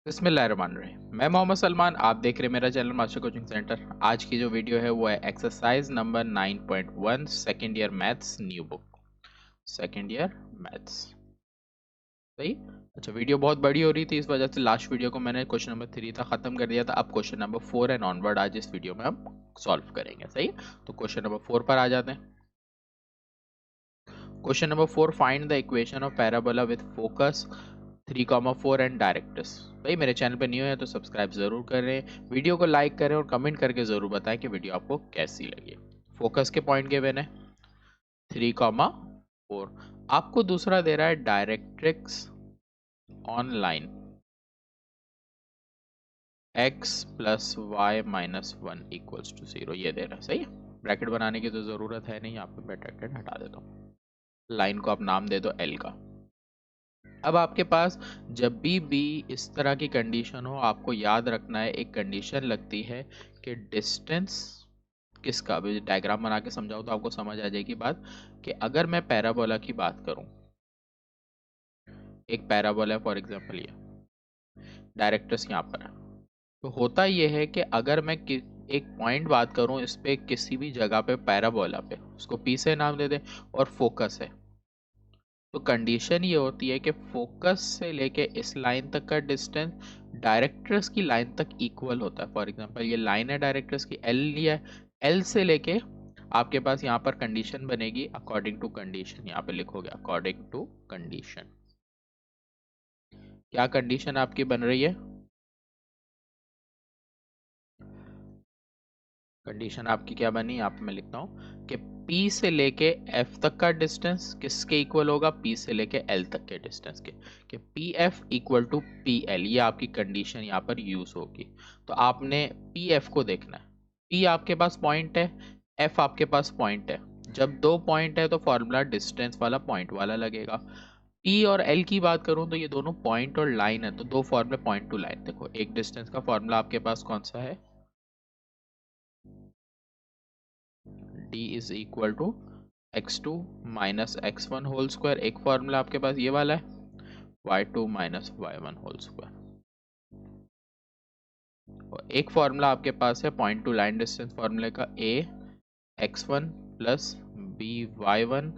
बिस्मिल्लाहिर्रहमानिर्रहीम। मैं मोहम्मद सलमान, आप देख रहे हैं मेरा चैनल मास्टर कोचिंग सेंटर। आज की जो वीडियो है वो है exercise number 9.1 second year maths new book. Second year maths. सही। अच्छा, वीडियो बहुत बड़ी हो रही थी, इस वजह से लास्ट वीडियो को मैंने क्वेश्चन नंबर 3 था ख़त्म कर दिया था। अब क्वेश्चन नंबर 4 एंड ऑनवर्ड आज इस वीडियो में हम सॉल्व करेंगे। सही। तो क्वेश्चन नंबर 4 पर आ जाते हैं। Question number 4, find the equation of parabola with focus 3,4 and directrix. भाई मेरे चैनल पे न्यू है तो सब्सक्राइब जरूर करें, वीडियो को लाइक करें और कमेंट करके जरूर बताएं कि वीडियो आपको कैसी लगी। फोकस के पॉइंट गिवन है 3,4। आपको दूसरा दे रहा है directrix on line x plus Y minus 1 equals to 0, ये दे रहा है। सही है। ब्रैकेट बनाने की तो जरूरत है नहीं, यहाँ पे मैं ब्रैकेट हटा देता हूँ। लाइन को आप नाम दे दो L का। अब आपके पास जब भी इस तरह की कंडीशन हो, आपको याद रखना है एक कंडीशन लगती है कि डिस्टेंस किसका, अभी डायग्राम बना के समझाऊं तो आपको समझ आ जाएगी बात। कि अगर मैं पैराबोला की बात करूं, एक पैराबोला है फॉर एग्जांपल, ये डायरेक्ट्रिक्स यहाँ पर है। तो होता ये है कि अगर मैं एक पॉइंट बात करूं, इस पे किसी भी जगह पे पैराबोला पे, उसको पी से नाम दे दे और फोकस है, तो कंडीशन ये होती है कि फोकस से लेके इस लाइन तक का डिस्टेंस डायरेक्ट्रिक्स की लाइन तक इक्वल होता है। फॉर एग्जांपल ये लाइन है डायरेक्ट्रिक्स की, एल लिया है, एल से लेके आपके पास यहाँ पर कंडीशन बनेगी अकॉर्डिंग टू कंडीशन, यहाँ पे लिखोगे अकॉर्डिंग टू कंडीशन। क्या कंडीशन आपकी बन रही है? कंडीशन आपकी क्या बनी, यहाँ पे मैं लिखता हूँ कि P से लेके F तक का डिस्टेंस किसके इक्वल होगा, P से लेके L तक के डिस्टेंस के, कि PF इक्वल टू PL। ये आपकी कंडीशन यहाँ पर यूज होगी। तो आपने PF को देखना है। P आपके पास पॉइंट है, F आपके पास पॉइंट है। जब दो पॉइंट है तो फॉर्मूला डिस्टेंस वाला पॉइंट वाला लगेगा। P और L की बात करूं तो ये दोनों पॉइंट और लाइन है, तो दो फॉर्मूले पॉइंट टू लाइन। देखो एक डिस्टेंस का फॉर्मूला आपके पास कौन सा है, d is equal to x2 minus x1 whole square. एक फॉर्मूला आपके पास ये वाला है y2 minus y1 whole square. और एक फॉर्मूला आपके पास है पॉइंट टू लाइन डिस्टेंस फॉर्मूले का, a x1 plus b y1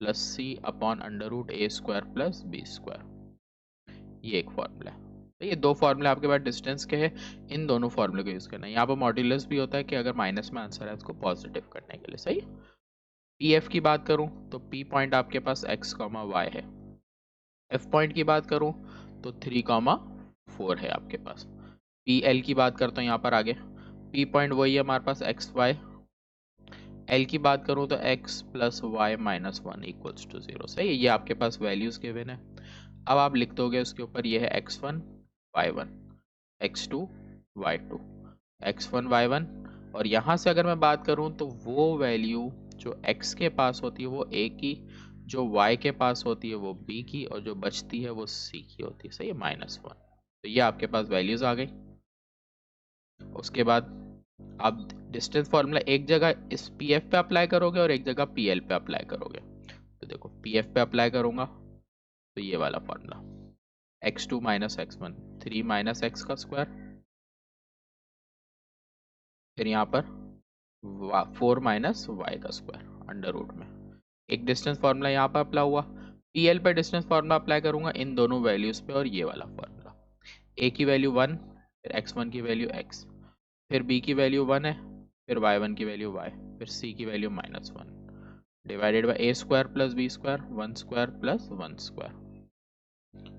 plus c upon under root a square plus b square. ये एक फॉर्मूला है। तो ये दो फॉर्मूले आपके पास डिस्टेंस के हैं, इन दोनों फॉर्मूले को यूज करना है। यहाँ पर मॉड्यूलस भी होता है कि अगर माइनस में आंसर है उसको पॉजिटिव करने के लिए। सही। पी एफ की बात करूं तो पी पॉइंट आपके पास x, y है। एफ पॉइंट की बात करूं तो 3,4 है आपके पास। पी एल की बात करता हूं यहाँ पर आगे, पी पॉइंट वही है हमारे पास x, y। एल की बात करूं तो x plus Y minus 1 equals to 0। सही है। ये आपके पास वैल्यूज गिवन है। अब आप लिख दोगे उसके ऊपर, ये है x1 y1, x2 y2, x1 y1। और यहाँ से अगर मैं बात करूँ तो वो वैल्यू जो x के पास होती है वो a की, जो y के पास होती है वो b की, और जो बचती है वो c की होती है। सही है, -1। तो ये आपके पास वैल्यूज आ गई। उसके बाद आप डिस्टेंस फॉर्मूला एक जगह इस पी एफ पे अप्लाई करोगे और एक जगह पी एल पे अप्लाई करोगे। तो देखो पी एफ पे अप्लाई करूंगा तो ये वाला formula, x2 minus x1, 3 minus x का स्क्वायर, फिर यहाँ पर 4 माइनस वाई का स्क्वायर अंडर रूट में। एक डिस्टेंस फार्मूला यहाँ पर अप्लाई हुआ। पी एल पे डिस्टेंस फार्मूला अप्लाई करूंगा इन दोनों वैल्यूज पे, और ये वाला फार्मूला, ए की वैल्यू 1, फिर x1 की वैल्यू x, फिर b की वैल्यू 1 है, फिर y1 की वैल्यू y, फिर c की value -1, divided by a square plus b square, 1 square plus 1 square.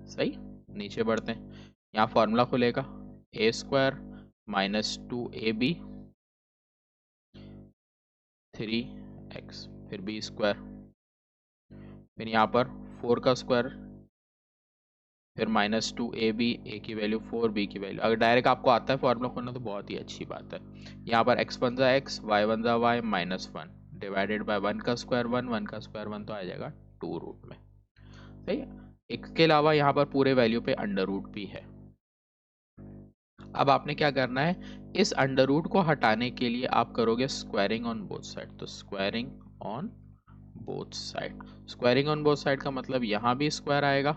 सही। नीचे बढ़ते हैं, यहाँ फार्मूला खुलेगा a स्क्वायर माइनस 2ab 3x, फिर b स्क्वायर, फिर यहाँ पर 4 का स्क्वायर, फिर -2ab, a की वैल्यू 4, b की वैल्यू। अगर डायरेक्ट आपको आता है फॉर्मूला खोलना तो बहुत ही अच्छी बात है। यहाँ पर x1 जा x, y1 जा y, -1 डिवाइडेड बाय 1 का स्क्वायर 1, 1 का स्क्वायर 1, तो आ जाएगा 2 रूट में। सही है। इसके अलावा यहाँ पर पूरे वैल्यू पे अंडर रूट भी है। अब आपने क्या करना है, इस अंडर रूट को हटाने के लिए आप करोगे स्क्वायरिंग ऑन बोथ साइड। तो squaring on both side, squaring on both side का मतलब यहाँ भी स्क्वायर आएगा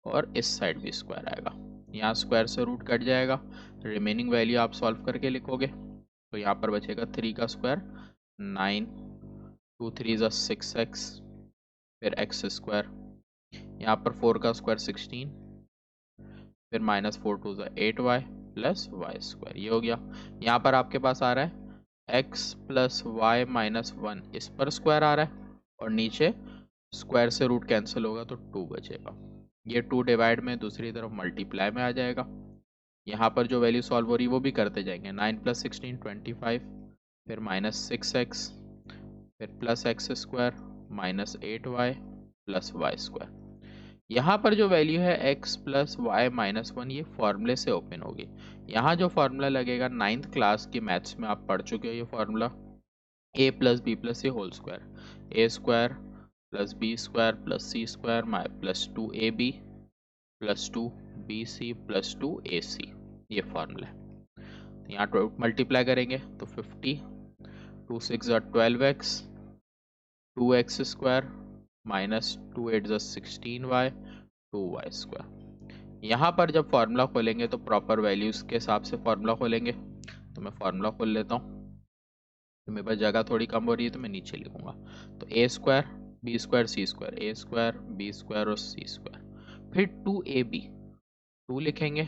और इस साइड भी स्क्वायर आएगा। यहाँ स्क्वायर से रूट कट जाएगा, रिमेनिंग वैल्यू आप सॉल्व करके लिखोगे। तो यहाँ पर बचेगा 3 का स्क्वायर 9, 2 3 ज़ा 6x, फिर x स्क्वायर, यहाँ पर 4 का स्क्वायर 16, फिर -4 2 ज़ा 8y प्लस वाई स्क्वायर, ये हो गया। यहाँ पर आपके पास आ रहा है x प्लस वाई माइनस 1, इस पर स्क्वायर आ रहा है, और नीचे स्क्वायर से रूट कैंसिल होगा तो 2 बचेगा। ये 2 डिवाइड में दूसरी तरफ मल्टीप्लाई में आ जाएगा। यहाँ पर जो वैल्यू सॉल्व हो रही है वो भी करते जाएंगे। 9 + 16 25, फिर -6x, फिर plus X square -8y plus Y square. यहाँ पर जो वैल्यू है x प्लस वाई माइनस 1, ये फॉर्मूले से ओपन होगी। यहाँ जो फॉर्मूला लगेगा 9th क्लास की मैथ्स में आप पढ़ चुके हो, ये formula a plus B plus C whole square, A square plus B square plus C square plus 2ab plus 2bc plus 2ac, ये फॉर्मूला है। तो यहाँ मल्टीप्लाई करेंगे तो 50, 2 6 ज़ा 12x, 2x स्क्वायर माइनस 2 8 ज़ा 16y, 2y स्क्वायर। यहाँ पर जब फॉर्मूला खोलेंगे तो प्रॉपर वैल्यूज के हिसाब से फॉर्मूला खोलेंगे। तो मैं फॉर्मूला खोल लेता हूँ, तो मेरे पास जगह थोड़ी कम हो रही है तो मैं नीचे लिखूंगा। तो a square B square C square, A square B square और सी स्क्वायर, फिर 2ab, 2 लिखेंगे।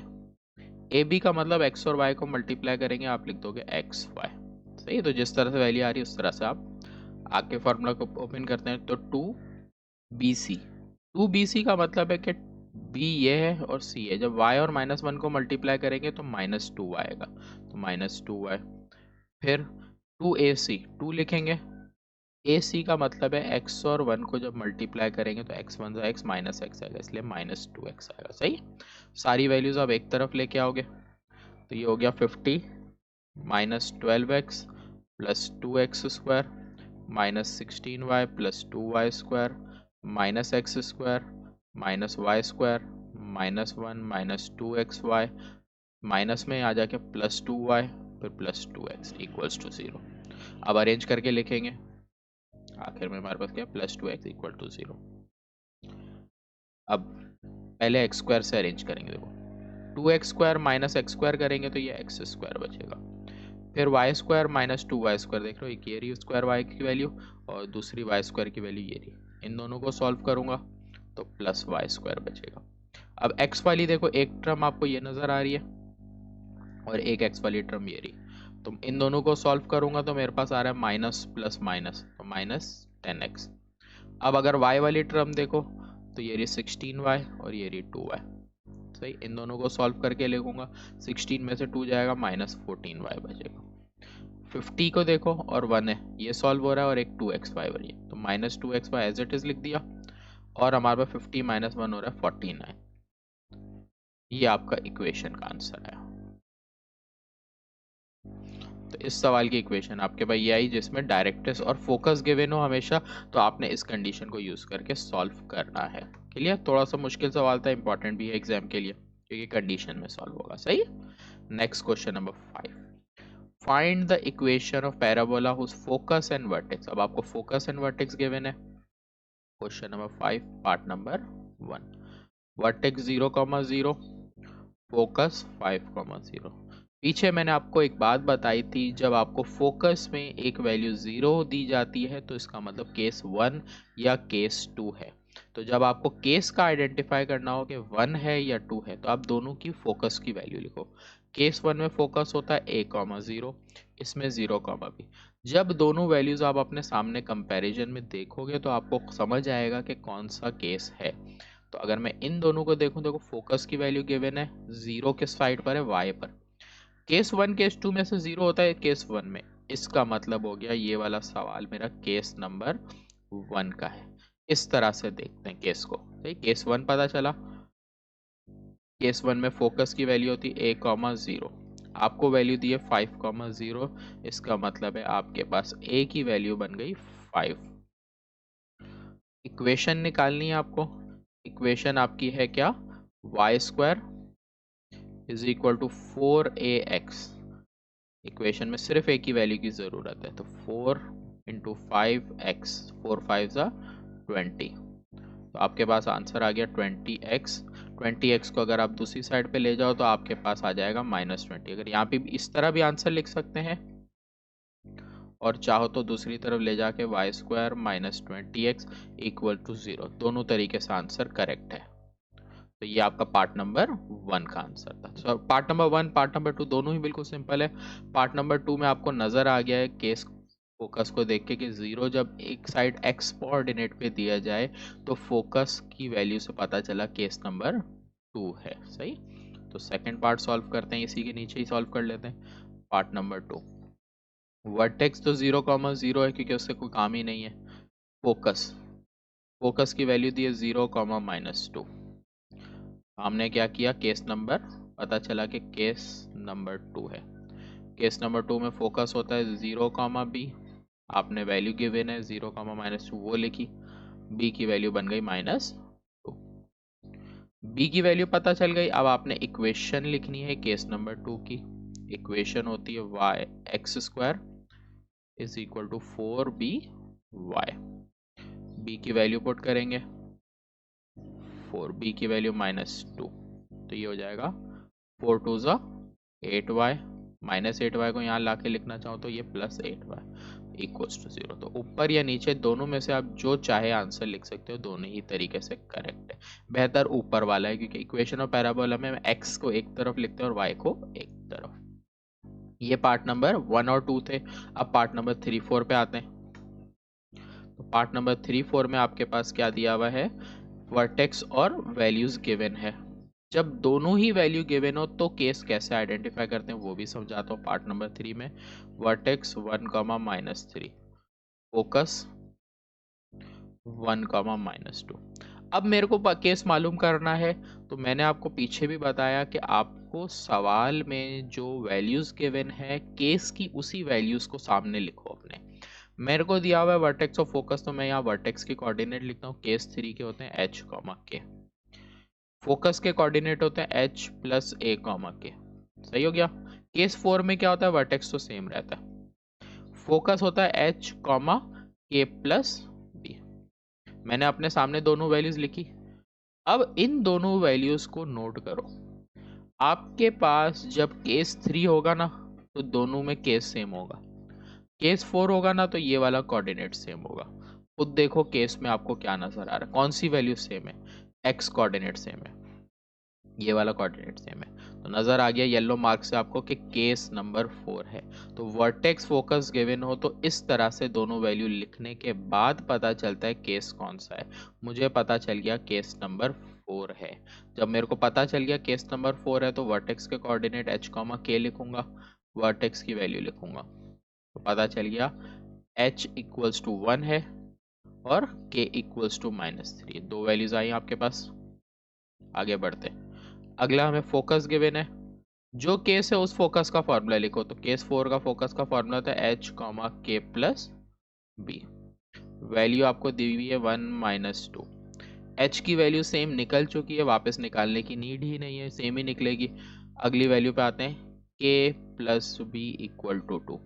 ab का मतलब x और y को मल्टीप्लाई करेंगे, आप लिख दोगे x y। सही, तो जिस तरह से वैल्यू आ रही है उस तरह से आप आगे फॉर्मूला को ओपन करते हैं। तो 2bc, 2bc का मतलब है कि b ये है और c है। जब y और -1 को मल्टीप्लाई करेंगे तो -2y आएगा, तो -2y। फिर 2ac, 2 लिखेंगे। ac का मतलब है x और 1 को जब मल्टीप्लाई करेंगे तो x1 ज़ा x माइनस x आएगा, इसलिए -2x आएगा। सही, सारी वैल्यूज आप एक तरफ लेके आओगे। तो ये हो गया 50 -12x plus 2x square minus 16y plus 2y square minus X square minus Y square -1 minus 2xy, minus में आ जाके +2y फिर +2x इक्वल्स टू 0। अब अरेंज करके लिखेंगे, आखिर में हमारे पास क्या, +2x इक्वल टू 0। अब पहले x स्क्वायर से अरेंज करेंगे। देखो 2x square minus X square करेंगे तो ये x स्क्वायर बचेगा। फिर Y square minus 2y square, देख रहे हो, एक ये रही स्क्वायर y की वैल्यू और दूसरी y स्क्वायर की वैल्यू ये रही। इन दोनों को सॉल्व करूंगा तो प्लस वाई स्क्वायर बचेगा। अब x वाली देखो, एक टर्म आपको ये नजर आ रही है और एक x वाली टर्म ये रही। तो इन दोनों को सॉल्व करूंगा तो मेरे पास आ रहा है माइनस प्लस माइनस, तो -10x। अब अगर y वाली टर्म देखो तो ये रही 16y और ये रही 2y। सही, इन दोनों को सॉल्व करके लिखूंगा, 16 में से 2 जाएगा -14y बचेगा। 50 को देखो और 1 है, ये सॉल्व हो रहा है और एक 2xy बनी है, तो -2xy एज इट इज लिख दिया और हमारे पास 50 - 1 हो रहा है 49। ये आपका इक्वेशन का आंसर है। तो इस सवाल की इक्वेशन आपके पास ये आई जिसमें डायरेक्ट्रिक्स और फोकस गिवन हो हमेशा, तो आपने इस कंडीशन को यूज करके सॉल्व करना है। क्लियर, थोड़ा सा मुश्किल सवाल था, इंपॉर्टेंट भी है एग्जाम के लिए क्योंकि कंडीशन में सॉल्व होगा। सही, next question number 5, find the equation of parabola whose focus and vertex. अब आपको फोकस एंड वर्टेक्स गिवन है। Question number 5 part number 1, vertex 0,0, focus 5,0। पीछे मैंने आपको एक बात बताई थी, जब आपको फोकस में एक वैल्यू 0 दी जाती है तो इसका मतलब केस 1 या केस 2 है। तो जब आपको केस का आइडेंटिफाई करना हो कि 1 है या 2 है, तो आप दोनों की फोकस की वैल्यू लिखो। केस 1 में फोकस होता है a,0, इसमें 0,b। जब दोनों वैल्यूज आप अपने सामने कंपैरिजन में देखोगे तो आपको समझ आएगा कि कौन सा केस है। तो अगर मैं इन दोनों को देखूं, देखो फोकस की वैल्यू गिवन है 0 किस साइड पर है, y पर। केस 1 केस 2 में से 0 होता है केस 1 में, इसका मतलब हो गया ये वाला सवाल मेरा केस नंबर 1 का है। इस तरह से देखते हैं केस को। सही, केस 1 पता चला, केस 1 में फोकस की वैल्यू होती है a,0, आपको वैल्यू दी है 5,0, इसका मतलब है आपके पास a की वैल्यू बन गई 5। इक्वेशन निकालनी है आपको। इक्वेशन आपकी है क्या, Y square is equal to 4ax। Equation में सिर्फ a की वैल्यू की जरूरत है, तो 4 × 5x, 4 5 = 20। तो आपके पास आंसर आ गया 20x। 20x को अगर आप दूसरी साइड पे ले जाओ तो आपके पास आ जाएगा -20। अगर यहाँ पे इस तरह भी आंसर लिख सकते हैं और चाहो तो दूसरी तरफ ले जाके y² -20x इक्वल टू 0, दोनों तरीके से आंसर करेक्ट है। तो ये आपका पार्ट नंबर 1 का आंसर था। So part number 1 part number 2 दोनों ही बिल्कुल सिंपल है। पार्ट नंबर 2 में आपको नजर आ गया है केस फोकस को देख के कि 0 जब एक साइड x कोऑर्डिनेट पे दिया जाए तो फोकस की वैल्यू से पता चला केस नंबर 2 है। सही, तो सेकंड पार्ट सॉल्व करते हैं, इसी के नीचे ही सॉल्व कर लेते हैं। पार्ट नंबर 2, वर्टेक्स तो 0,0 है क्योंकि उससे कोई काम ही नहीं है। फोकस की वैल्यू दी है 0,-2। हमने क्या किया, केस नंबर पता चला कि केस नंबर 2 है। केस नंबर 2 में फोकस होता है 0,b, आपने वैल्यू गिवन है 0,-2 वो लिखी, b की वैल्यू बन गई -2। b की वैल्यू पता चल गई। अब आपने इक्वेशन लिखनी है केस नंबर 2 की। इक्वेशन होती है y(x² = 4by), b की वैल्यू पुट करेंगे 4b की वैल्यू -2, तो ये हो जाएगा 4 2 8y, -8y को यहाँ ला के लिखना चाहो तो ये +8y इक्वल्स टू 0। तो ऊपर या नीचे दोनों में से आप जो चाहे आंसर लिख सकते हो, दोनों ही तरीके से करेक्ट है। बेहतर ऊपर वाला है क्योंकि इक्वेशन और पैराबोला में x को एक तरफ लिखते हैं और y को एक तरफ। ये पार्ट नंबर 1 और 2 थे। अब पार्ट नंबर 3 4 पे आते हैं। तो पार्ट नंबर 3 4 में आपके पास क्या दिया हुआ है, वर्टेक्स और वैल्यूज गिवन है। जब दोनों ही वैल्यू गिवन हो तो केस कैसे आइडेंटिफाई करते हैं वो भी समझाता हूँ। पार्ट नंबर 3 में वर्टेक्स 1,-3, फोकस 1,-2। अब मेरे को केस मालूम करना है, तो मैंने आपको पीछे भी बताया कि आपको सवाल में जो वैल्यूज गिवन है केस की उसी वैल्यूज को सामने लिखो अपने। मेरे को दिया हुआ है वर्टेक्स और फोकस, तो मैं यहाँ वर्टेक्स के कोऑर्डिनेट लिखता हूँ। केस 3 के होते हैं h, k। फोकस के कोऑर्डिनेट होते हैं h + a, k। सही हो गया। केस 4 में क्या होता है, वर्टेक्स तो सेम रहता है, फोकस होता है h, k + b। मैंने अपने सामने दोनों वैल्यूज लिखी। अब इन दोनों वैल्यूज को नोट करो। आपके पास जब केस 3 होगा ना तो दोनों में केस सेम होगा, केस 4 होगा ना तो ये वाला कोऑर्डिनेट सेम होगा। खुद देखो केस में आपको क्या नजर आ रहा है, कौन सी वैल्यू सेम है, x कोऑर्डिनेट सेम है, ये वाला कोऑर्डिनेट सेम है। तो नजर आ गया येलो मार्क से आपको कि केस नंबर 4 है। तो वर्टेक्स फोकस गिवन हो तो इस तरह से दोनों वैल्यू लिखने के बाद पता चलता है केस कौन सा है। मुझे पता चल गया केस नंबर 4 है। जब मेरे को पता चल गया केस नंबर 4 है तो वर्टेक्स के कोऑर्डिनेट h, k लिखूंगा, वर्टेक्स की वैल्यू लिखूंगा, तो पता चल गया h = 1 है और k = -3। दो वैल्यूज आई आपके पास। आगे बढ़ते, अगला हमें फोकस गिवन है। जो केस है उस फोकस का फॉर्मूला लिखो। तो केस 4 का फोकस का फॉर्मूला था h, k + b। वैल्यू आपको दी हुई है 1 - 2। h की वैल्यू सेम निकल चुकी है, वापस निकालने की नीड ही नहीं है, सेम ही निकलेगी। अगली वैल्यू पे आते हैं, k + b = 2।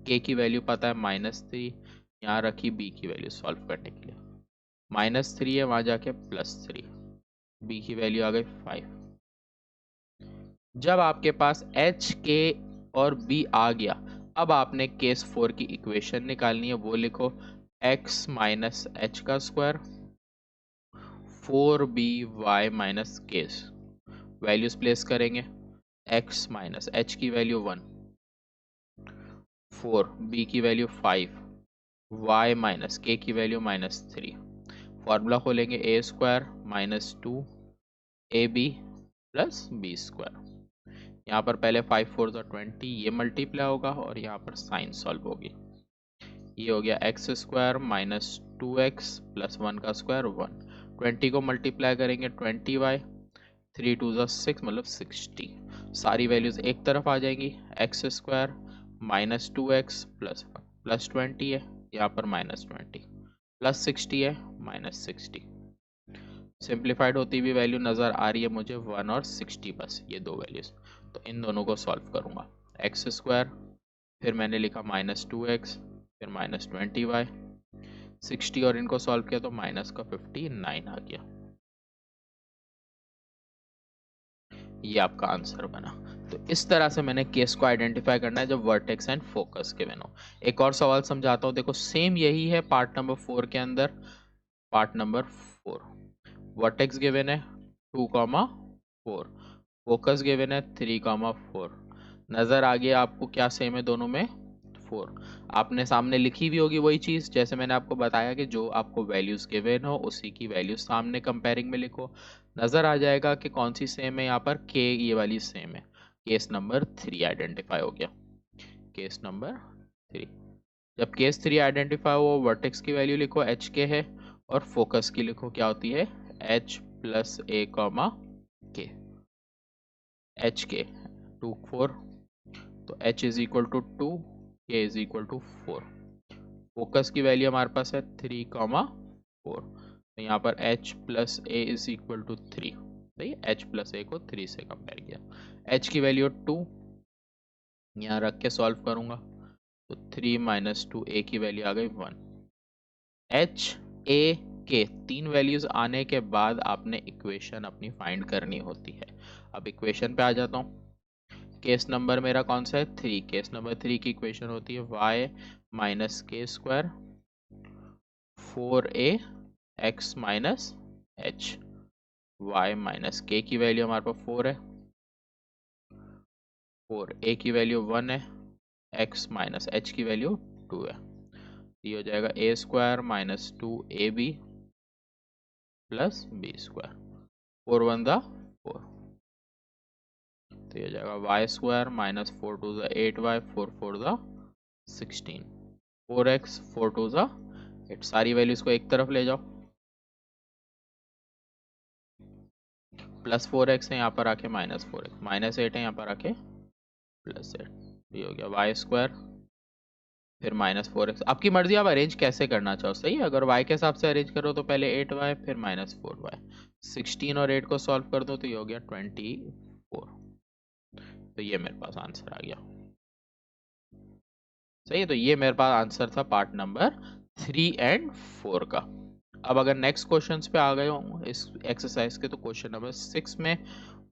k की वैल्यू पता है -3, यहाँ रखी b की वैल्यू सॉल्व करने के लिए, -3 है वहां जाके +3, b की वैल्यू आ गई 5। जब आपके पास h, k और b आ गया, अब आपने केस 4 की इक्वेशन निकालनी है। वो लिखो x - h² 4by - k। Values place करेंगे, x - h की वैल्यू 1, 4, b की वैल्यू 5, y - k की वैल्यू -3। फॉर्मूला खोलेंगे a² - 2 ab + b²। यहाँ पर पहले 5 4 20, ये मल्टीप्लाई होगा और यहाँ पर साइन सॉल्व होगी। ये हो गया x² - 2x + 1² 1। 20 को मल्टीप्लाई करेंगे 20y, 3 2 6 मतलब 60। सारी वैल्यूज एक तरफ आ जाएंगी, x² - 2x + 1 + 20 है, यहाँ पर -20 + 60 है -60। सिंप्लीफाइड होती हुई वैल्यू नज़र आ रही है मुझे 1 और 60, बस ये दो वैल्यूज। तो इन दोनों को सॉल्व करूँगा, x², फिर मैंने लिखा -2x, फिर -20y, 60 और इनको सॉल्व किया तो -59 आ गया। ये आपका आंसर बना। तो इस तरह से मैंने केस को आइडेंटिफाई करना है जब वर्टेक्स एंड फोकस गिवन हो। एक और सवाल समझाता हूँ, देखो सेम यही है पार्ट नंबर 4 के अंदर। पार्ट नंबर 4, वर्टेक्स गिवन है 2,4, फोकस गिवन है 3,4। नजर आ गया आपको क्या सेम है दोनों में? 4। आपने सामने लिखी भी होगी वही चीज, जैसे मैंने आपको बताया कि जो आपको वैल्यूज गिवन हो उसी की वैल्यूज सामने कंपेयरिंग में लिखो। नजर आ जाएगा कि कौन सी सेम है। यहाँ पर के ये वाली सेम है। केस नंबर 3 आइडेंटिफाई हो गया। केस नंबर 3, जब केस 3 आइडेंटिफाई हो, वर्टेक्स की वैल्यू लिखो एच के है, और फोकस की लिखो क्या होती है? H plus A comma K. H K 2,4, तो h is equal to 2, k is equal to 4। Focus की वैल्यू हमारे पास है 3,4, तो यहाँ पर h plus A is equal to 3। सही, h प्लस ए को 3 से कंपेयर किया। h की वैल्यू 2, यहाँ रख के सॉल्व करूंगा तो 3 माइनस 2, a की वैल्यू आ गई 1। h a के तीन वैल्यूज आने के बाद आपने इक्वेशन अपनी फाइंड करनी होती है। अब इक्वेशन पे आ जाता हूँ। केस नंबर मेरा कौन सा है? 3। केस नंबर 3 की इक्वेशन होती है y माइनस के square 4a x minus h। y minus के की वैल्यू हमारे पास 4 है, 4a की वैल्यू 1 है, x माइनस h की वैल्यू 2 है। ये हो जाएगा a स्क्वायर minus 2ab plus B square. 4 1 दा 4, तो ये हो जाएगा वाई स्क्वायर माइनस 4 2 द 8y 4 4 द 16, 4x 4 2 द 8। सारी वैल्यूज को एक तरफ ले जाओ, प्लस 4x है यहाँ पर आके माइनस 4x, माइनस 8 है यहाँ पर आके प्लस 8। ये हो गया वाई स्क्वायर फिर माइनस 4x। आपकी मर्जी, आप अरेंज कैसे करना चाहो। सही है, अगर y के हिसाब से अरेंज करो तो पहले 8y फिर माइनस 4y, 16 और 8 को सॉल्व कर दो तो ये हो गया 24। तो ये मेरे पास आंसर आ गया। सही है, तो ये मेरे पास आंसर था पार्ट नंबर 3 एंड 4 का। अब अगर नेक्स्ट क्वेश्चंस पे आ गए हो इस एक्सरसाइज के, तो क्वेश्चन नंबर 6 में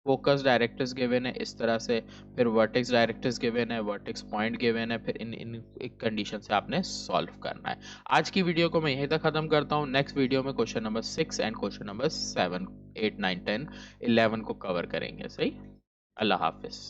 फोकस डायरेक्टर्स गिवन है इस तरह से, फिर वर्टेक्स डायरेक्टर्स गिवन है, वर्टेक्स पॉइंट गिवन है, फिर इन कंडीशन से आपने सॉल्व करना है। आज की वीडियो को मैं यहीं तक खत्म करता हूँ। नेक्स्ट वीडियो में question number 6 and question number 7 8 9 10 11 को कवर करेंगे। सही, अल्लाह हाफिज।